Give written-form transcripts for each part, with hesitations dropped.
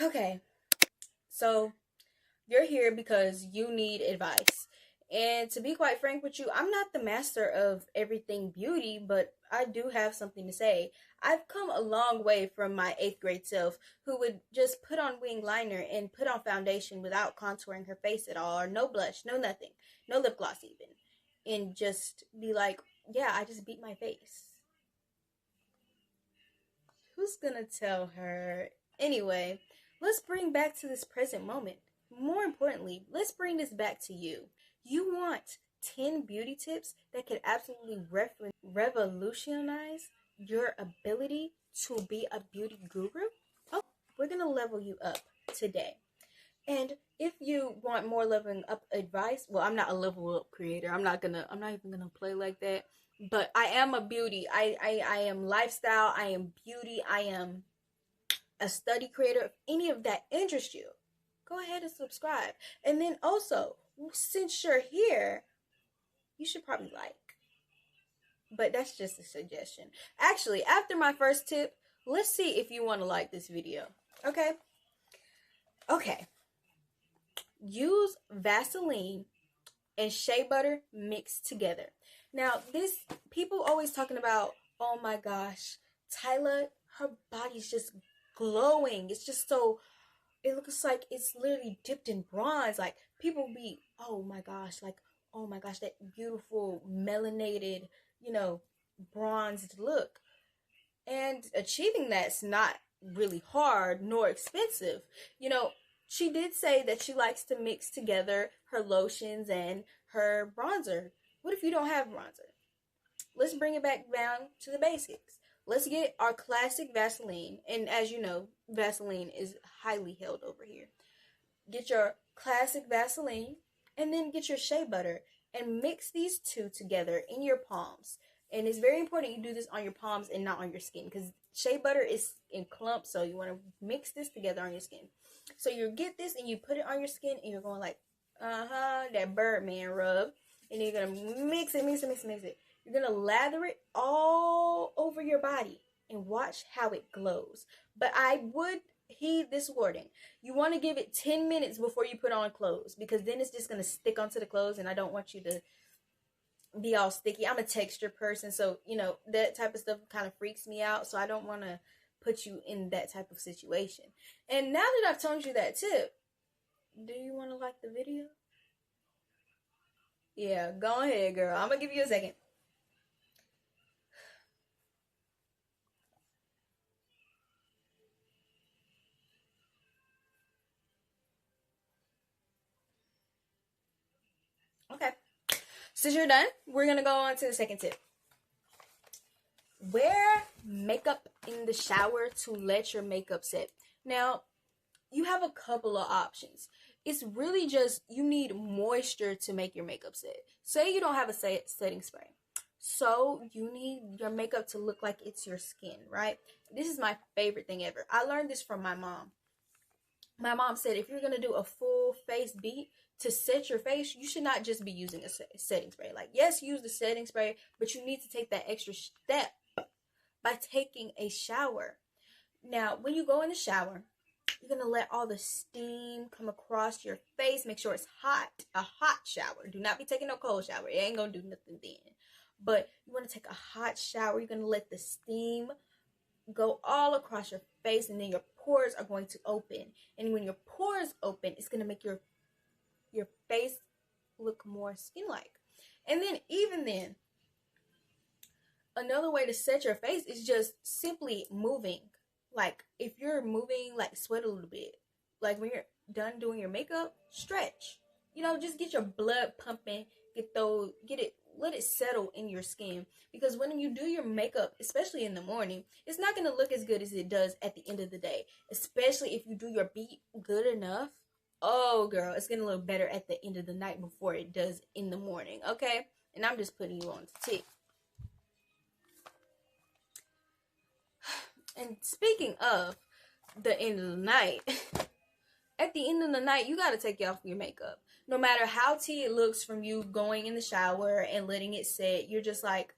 Okay, so you're here because you need advice. And to be quite frank with you, I'm not the master of everything beauty, but I do have something to say. I've come a long way from my eighth grade self who would just put on wing liner and put on foundation without contouring her face at all, or no blush, no nothing, no lip gloss even, and just be like, yeah, I just beat my face. Who's gonna tell her? Anyway, let's bring back to this present moment. More importantly, let's bring this back to you. You want 10 beauty tips that could absolutely revolutionize your ability to be a beauty guru? Oh, we're gonna level you up today. And if you want more leveling up advice, well, I'm not a level up creator. I'm not even gonna play like that. But I am a beauty. I am lifestyle. I am beauty. I am a study creator. If any of that interests you, go ahead and subscribe. And then also, since you're here, you should probably like. But that's just a suggestion. Actually, after my first tip, let's see if you want to like this video. Okay? Okay. Use Vaseline and shea butter mixed together. Now, this, people always talking about, oh my gosh, Tyla, her body's just glowing. It's just so, it looks like it's literally dipped in bronze. Like, people be, oh my gosh, like, oh my gosh, that beautiful melanated, bronzed look. And achieving that's not really hard nor expensive. She did say that she likes to mix together her lotions and her bronzer. What if you don't have bronzer? Let's bring it back down to the basics. Let's get our classic Vaseline. And as you know, Vaseline is highly held over here. Get your classic Vaseline and then get your shea butter and mix these two together in your palms. And it's very important you do this on your palms and not on your skin because shea butter is in clumps, so you want to mix this together on your skin. So you get this and you put it on your skin and you're going like, that Birdman rub. And you're going to mix it. You're going to lather it all over your body and watch how it glows. But I would heed this warning. You want to give it 10 minutes before you put on clothes because then it's just going to stick onto the clothes and I don't want you to be all sticky. I'm a texture person, so, that type of stuff kind of freaks me out. So I don't want to put you in that type of situation. And now that I've told you that tip, do you want to like the video? Yeah, go ahead, girl. I'm gonna give you a second. Okay. Since you're done, we're gonna go on to the second tip. Wear makeup in the shower to let your makeup set. Now, you have a couple of options. It's really just you need moisture to make your makeup set. Say you don't have a setting spray. So you need your makeup to look like it's your skin, right? This is my favorite thing ever. I learned this from my mom. My mom said if you're going to do a full face beat to set your face, you should not just be using a setting spray. Like, yes, use the setting spray, but you need to take that extra step by taking a shower. Now, when you go in the shower, you're going to let all the steam come across your face. Make sure it's hot. A hot shower. Do not be taking no cold shower. It ain't going to do nothing then. But you want to take a hot shower. You're going to let the steam go all across your face. And then your pores are going to open. And when your pores open, it's going to make your face look more skin-like. And then even then, another way to set your face is just simply moving. Like, if you're moving, like, sweat a little bit. Like, when you're done doing your makeup, stretch. Just get your blood pumping. Let it settle in your skin. Because when you do your makeup, especially in the morning, it's not going to look as good as it does at the end of the day. Especially if you do your beat good enough. Oh, girl, it's going to look better at the end of the night before it does in the morning, okay? And I'm just putting you on the tick. And speaking of the end of the night, at the end of the night, you got to take off your makeup. No matter how tea it looks from you going in the shower and letting it set, you're just like,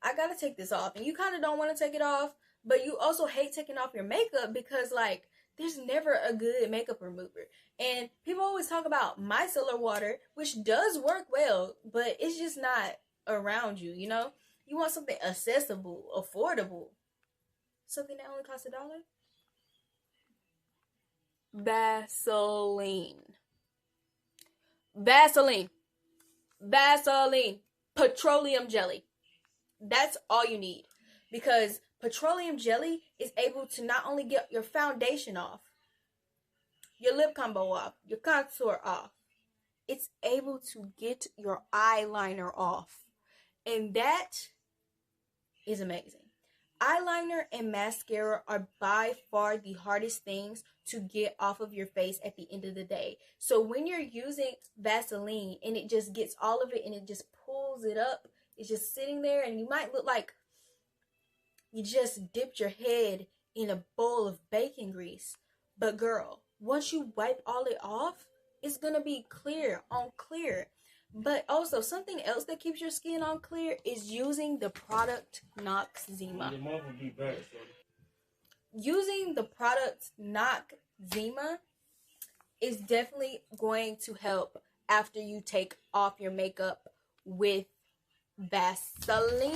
I got to take this off. And you kind of don't want to take it off, but you also hate taking off your makeup because, like, there's never a good makeup remover. And people always talk about micellar water, which does work well, but it's just not around you, you know? You want something accessible, affordable. Something that only costs $1? Vaseline. Vaseline. Vaseline. Petroleum jelly. That's all you need. Because petroleum jelly is able to not only get your foundation off, your lip combo off, your contour off, it's able to get your eyeliner off. And that is amazing. Eyeliner and mascara are by far the hardest things to get off of your face at the end of the day. So when you're using Vaseline and it just gets all of it and it just pulls it up, it's just sitting there and you might look like you just dipped your head in a bowl of bacon grease. But girl, once you wipe all it off, it's going to be clear on clear. But also, something else that keeps your skin on clear is using the product Noxzema. Using the product Noxzema is definitely going to help after you take off your makeup with Vaseline.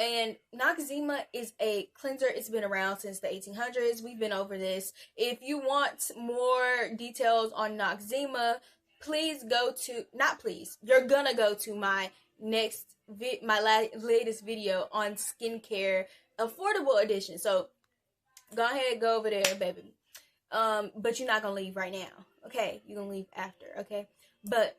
And Noxzema is a cleanser. It's been around since the 1800s. We've been over this. If you want more details on Noxzema, please go to, not please, you're gonna go to my next, latest video on skincare affordable edition. So go ahead, go over there, baby. But you're not gonna leave right now, okay? You're gonna leave after, okay? But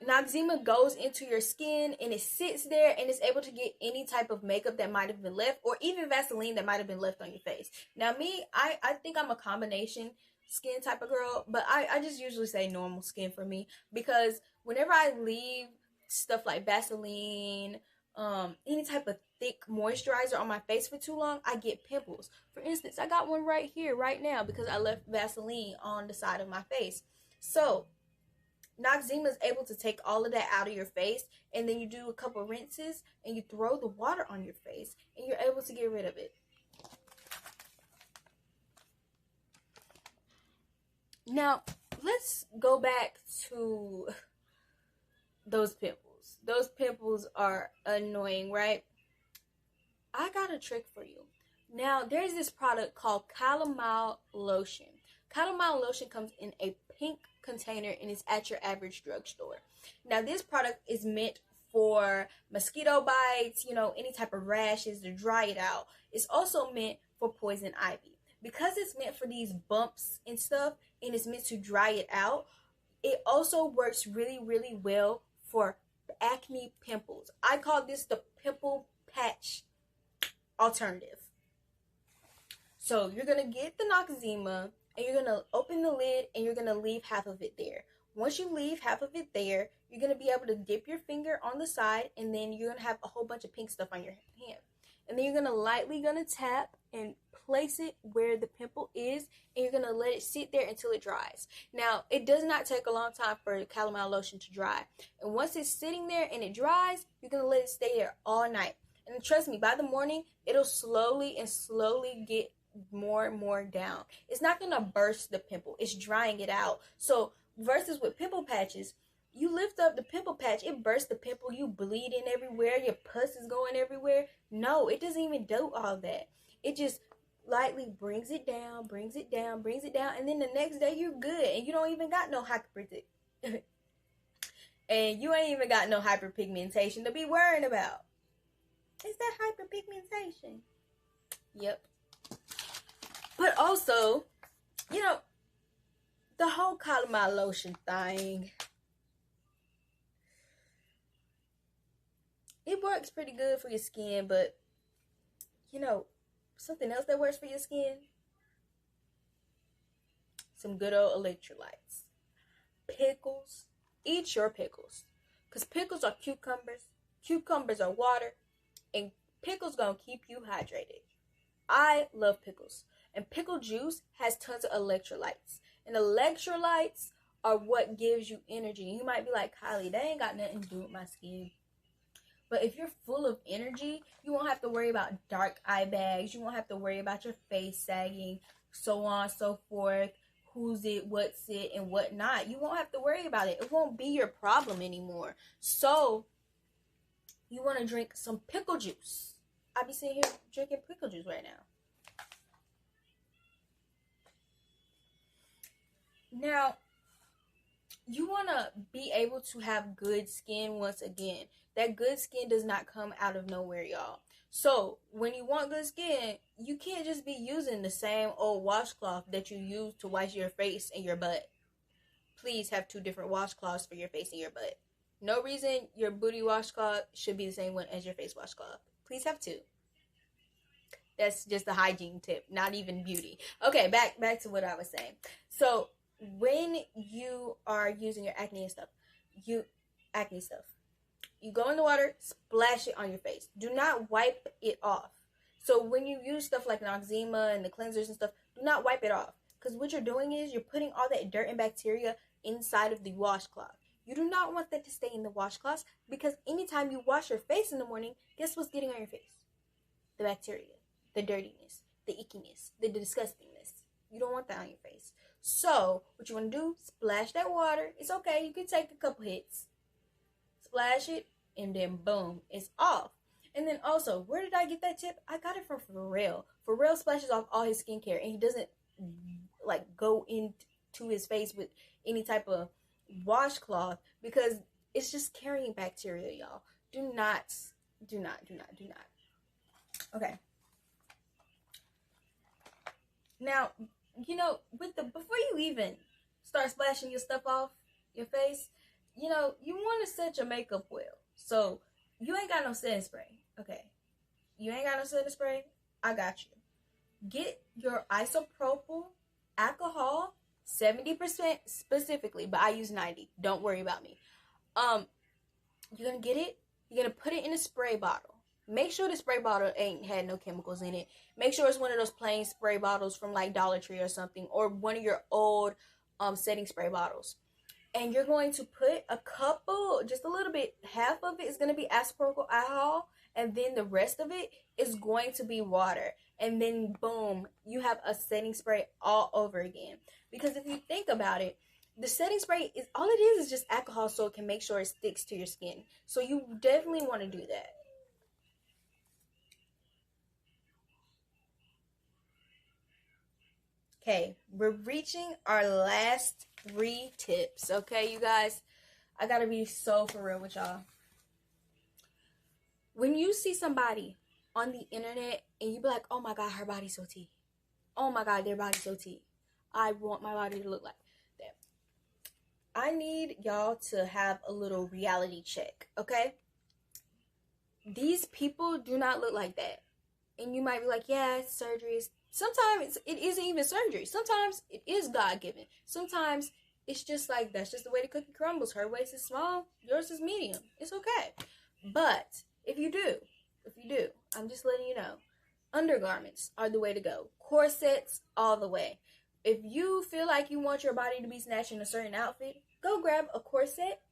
Noxzema goes into your skin and it sits there and it's able to get any type of makeup that might have been left, or even Vaseline that might have been left on your face. Now me, I think I'm a combination skin type of girl, but I just usually say normal skin for me, because whenever I leave stuff like Vaseline, any type of thick moisturizer on my face for too long, I get pimples. For instance, I got one right here right now because I left Vaseline on the side of my face. So Noxzema is able to take all of that out of your face, and then you do a couple rinses and you throw the water on your face and you're able to get rid of it. Now, let's go back to those pimples. Those pimples are annoying, right? I got a trick for you. Now, there's this product called Callle Lotion. Callle Lotion comes in a pink container and it's at your average drugstore. Now, this product is meant for mosquito bites, you know, any type of rashes to dry it out. It's also meant for poison ivy. Because it's meant for these bumps and stuff and it's meant to dry it out, it also works really, really well for acne pimples. I call this the pimple patch alternative. So you're going to get the Noxzema and you're going to open the lid and you're going to leave half of it there. Once you leave half of it there, you're going to be able to dip your finger on the side and then you're going to have a whole bunch of pink stuff on your hand. And then you're going to lightly tap and place it where the pimple is, and you're going to let it sit there until it dries. Now, it does not take a long time for Callle Lotion to dry. And once it's sitting there and it dries, you're going to let it stay there all night. And trust me, by the morning, it'll slowly get more and more down. It's not going to burst the pimple. It's drying it out. So versus with pimple patches, you lift up the pimple patch, it bursts the pimple, you bleeding everywhere, your pus is going everywhere. No, it doesn't even do all that. It just lightly brings it down, and then the next day you're good, and you don't even got no and you ain't even got no hyperpigmentation to be worrying about. Is that hyperpigmentation? Yep. But also, you know, the whole Callle Lotion thing, it works pretty good for your skin, but, you know, something else that works for your skin? Some good old electrolytes. Pickles. Eat your pickles. Because pickles are cucumbers. Cucumbers are water. And pickles gonna keep you hydrated. I love pickles. And pickle juice has tons of electrolytes. And electrolytes are what gives you energy. You might be like, Kylie, that ain't got nothing to do with my skin. But if you're full of energy, you won't have to worry about dark eye bags. You won't have to worry about your face sagging, so on, so forth. Who's it, what's it, and whatnot. You won't have to worry about it. It won't be your problem anymore. So, you want to drink some pickle juice. I be sitting here drinking pickle juice right now. Now, you want to be able to have good skin once again. That good skin does not come out of nowhere, y'all. So, when you want good skin, you can't just be using the same old washcloth that you use to wash your face and your butt. Please have 2 different washcloths for your face and your butt. No reason your booty washcloth should be the same one as your face washcloth. Please have 2. That's just a hygiene tip, not even beauty. Okay, back to what I was saying. So, when you are using your acne stuff, you go in the water, splash it on your face. Do not wipe it off. So when you use stuff like Noxzema and the cleansers and stuff, do not wipe it off. Because what you're doing is you're putting all that dirt and bacteria inside of the washcloth. You do not want that to stay in the washcloth, because anytime you wash your face in the morning, guess what's getting on your face? The bacteria, the dirtiness, the ickiness, the disgustingness. You don't want that on your face. So, what you want to do, splash that water. It's okay. You can take a couple hits. Splash it, and then boom, it's off. And then also, where did I get that tip? I got it from Pharrell. Pharrell splashes off all his skincare, and he doesn't, like, go into his face with any type of washcloth, because it's just carrying bacteria, y'all. Do not. Okay. Now, before you even start splashing your stuff off your face, you want to set your makeup well. So, you ain't got no setting spray. Okay. You ain't got no setting spray? I got you. Get your isopropyl alcohol, 70% specifically, but I use 90. Don't worry about me. You're going to get it. You're going to put it in a spray bottle. Make sure the spray bottle ain't had no chemicals in it. Make sure it's one of those plain spray bottles from like Dollar Tree or something, or one of your old setting spray bottles. And you're going to put a couple, just a little bit, half of it is going to be isopropyl alcohol, and then the rest of it is going to be water. And then boom, you have a setting spray all over again. Because if you think about it, the setting spray is all it is just alcohol, so it can make sure it sticks to your skin. So you definitely want to do that. Okay, we're reaching our last 3 tips. Okay, you guys, I gotta be so for real with y'all. When you see somebody on the internet and you be like, oh my god, her body's so T. Oh my god, their body's so T. I want my body to look like that. I need y'all to have a little reality check, okay? These people do not look like that. And you might be like, yeah, it's surgeries. Sometimes it isn't even surgery. Sometimes it is God-given. Sometimes it's just like, that's just the way the cookie crumbles. Her waist is small, yours is medium. It's okay. But if you do, I'm just letting you know, undergarments are the way to go. Corsets, all the way. If you feel like you want your body to be snatched in a certain outfit, go grab a corset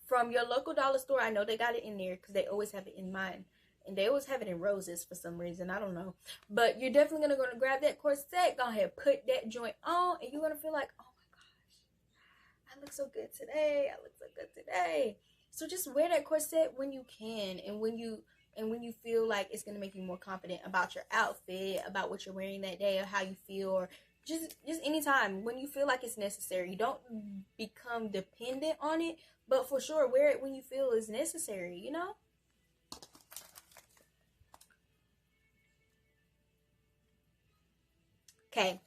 from your local dollar store. I know they got it in there because they always have it in mine. And they always have it in roses for some reason. I don't know. But you're definitely going to grab that corset. Go ahead, put that joint on. And you're going to feel like, oh my gosh, I look so good today. I look so good today. So just wear that corset when you can. And when you feel like it's going to make you more confident about your outfit, about what you're wearing that day, or how you feel, or just anytime when you feel like it's necessary. Don't become dependent on it. But for sure, wear it when you feel it's necessary, you know? Okay,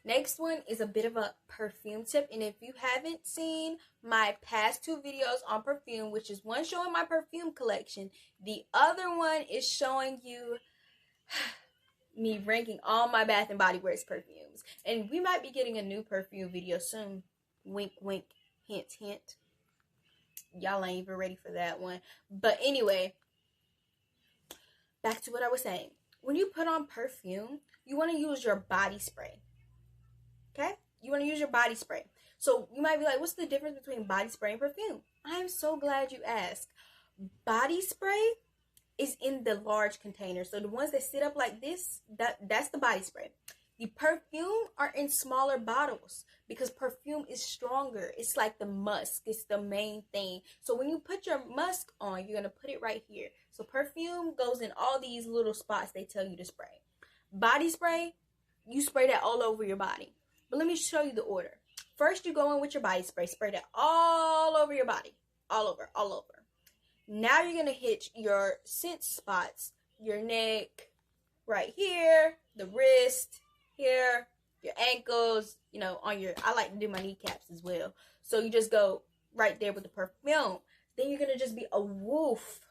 next one is a bit of a perfume tip, and if you haven't seen my past 2 videos on perfume, which is one showing my perfume collection, the other one is showing you me ranking all my Bath & Body Works perfumes, and we might be getting a new perfume video soon. Wink, wink, hint, hint. Y'all ain't even ready for that one, but anyway, back to what I was saying. When you put on perfume, you want to use your body spray. Okay? You want to use your body spray. So you might be like, what's the difference between body spray and perfume? I am so glad you asked. Body spray is in the large container. So the ones that sit up like this, that's the body spray. The perfume are in smaller bottles because perfume is stronger. It's like the musk. It's the main thing. So when you put your musk on, you're going to put it right here. So perfume goes in all these little spots they tell you to spray. Body spray, you spray that all over your body. But let me show you the order. First, you go in with your body spray. Spray that all over your body. All over, all over. Now you're going to hit your scent spots. Your neck, right here. The wrist, here. Your ankles, you know, on your... I like to do my kneecaps as well. So you just go right there with the perfume. Then you're going to just be a woof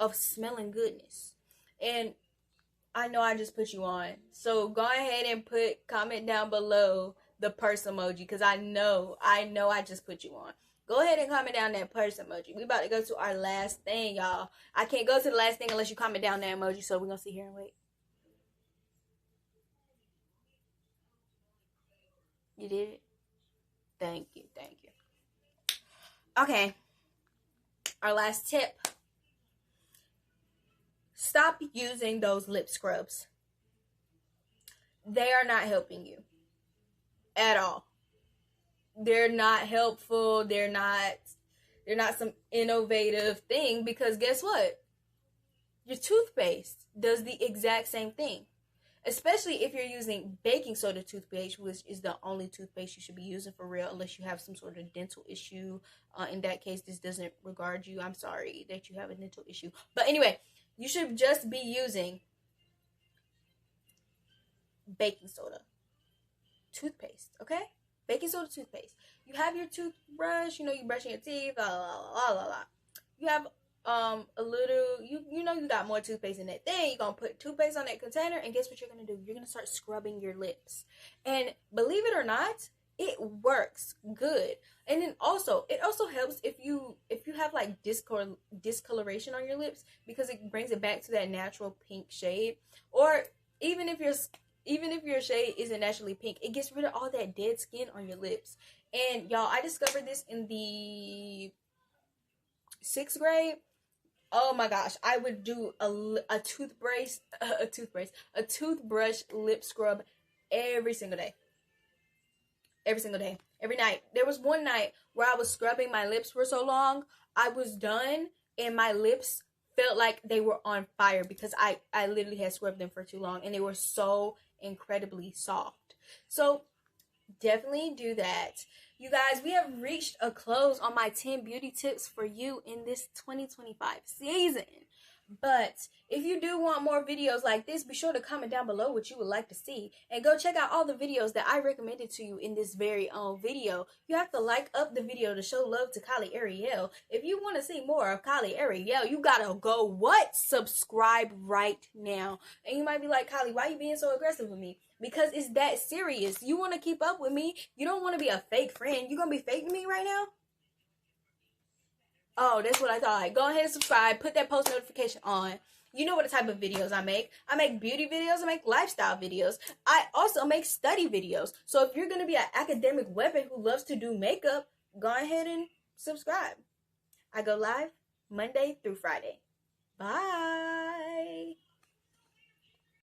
of smelling goodness. And I know I just put you on. So go ahead and comment down below the purse emoji. Because I know I just put you on. Go ahead and comment down that purse emoji. We about to go to our last thing, y'all. I can't go to the last thing unless you comment down that emoji. So we're going to sit here and wait. You did it? Thank you. Thank you. Okay. Our last tip. Stop using those lip scrubs. They are not helping you at all. They're not helpful. They're not some innovative thing, because guess what? Your toothpaste does the exact same thing. Especially if you're using baking soda toothpaste, which is the only toothpaste you should be using for real, unless you have some sort of dental issue. In that case, this doesn't regard you. I'm sorry that you have a dental issue. But anyway, you should just be using baking soda toothpaste, okay? Baking soda toothpaste. You have your toothbrush, you know, you brushing your teeth, You have a little, you know, you got more toothpaste in that thing. You're gonna put toothpaste on that container, and guess what you're gonna do? You're gonna start scrubbing your lips. And believe it or not, it works good. And then also, it also helps if you have like discoloration on your lips, because it brings it back to that natural pink shade. Or even if your shade isn't naturally pink, it gets rid of all that dead skin on your lips. And y'all, I discovered this in the 6th grade. Oh my gosh, I would do a toothbrush lip scrub every single day. Every night. There was one night where I was scrubbing my lips for so long, I was done and my lips felt like they were on fire, because I literally had scrubbed them for too long, and they were so incredibly soft. So definitely do that. You guys, we have reached a close on my 10 beauty tips for you in this 2025 season. But if you do want more videos like this, be sure to comment down below what you would like to see. And go check out all the videos that I recommended to you in this very own video. You have to like up the video to show love to Callie Ariel. If you want to see more of Callie Ariel, you gotta go what? Subscribe right now. And you might be like, Callie, why are you being so aggressive with me? Because it's that serious. You want to keep up with me. You don't want to be a fake friend. You gonna be faking me right now? Oh, that's what I thought. Go ahead and subscribe. Put that post notification on. You know what type of videos I make. I make beauty videos. I make lifestyle videos. I also make study videos. So if you're going to be an academic weapon who loves to do makeup, go ahead and subscribe. I go live Monday through Friday. Bye.